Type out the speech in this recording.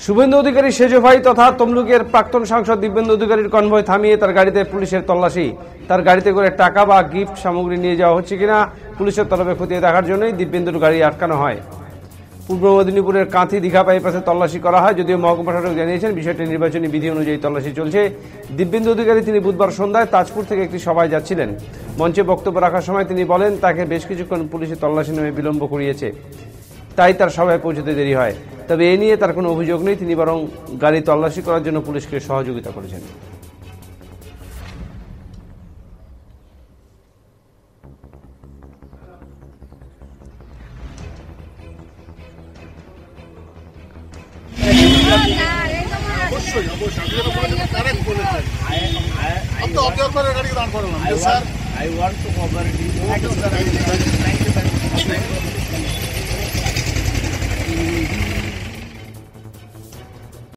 শুভেন্দু অধিকারী সেজ ভাই তথা তমলুকের প্রাক্তন সাংসদ দিব্যেন্দু অধিকারীর কনভয় থামিয়ে তার গাড়িতে পুলিশের তল্লাশি। তার গাড়িতে করে টাকা বা গিফট সামগ্রী নিয়ে যাওয়া হচ্ছে কিনা পুলিশের তরফে খতিয়ে দেখার জন্যই দিব্যেন্দুর গাড়ি আটকানো হয়। পূর্ব মেদিনীপুরের কাঁথি দীঘা বাইপাসে তল্লাশি করা হয়। যদিও মহকুমা শাসক জানিয়েছেন বিষয়টি নির্বাচনী বিধি অনুযায়ী তল্লাশি চলছে। দিব্যেন্দু অধিকারী তিনি বুধবার সন্ধ্যায় তাজপুর থেকে একটি সভায় যাচ্ছিলেন। মঞ্চে বক্তব্য রাখার সময় তিনি বলেন তাকে বেশ কিছুক্ষণ পুলিশের তল্লাশি নামে বিলম্ব করিয়েছে, তাই তার সভায় পৌঁছতে দেরি হয়। তবে এ নিয়ে তার কোনো অভিযোগ নেই, তিনি বরং গাড়ি তল্লাশি করার জন্য পুলিশকে সহযোগিতা করেছেন। I want to cover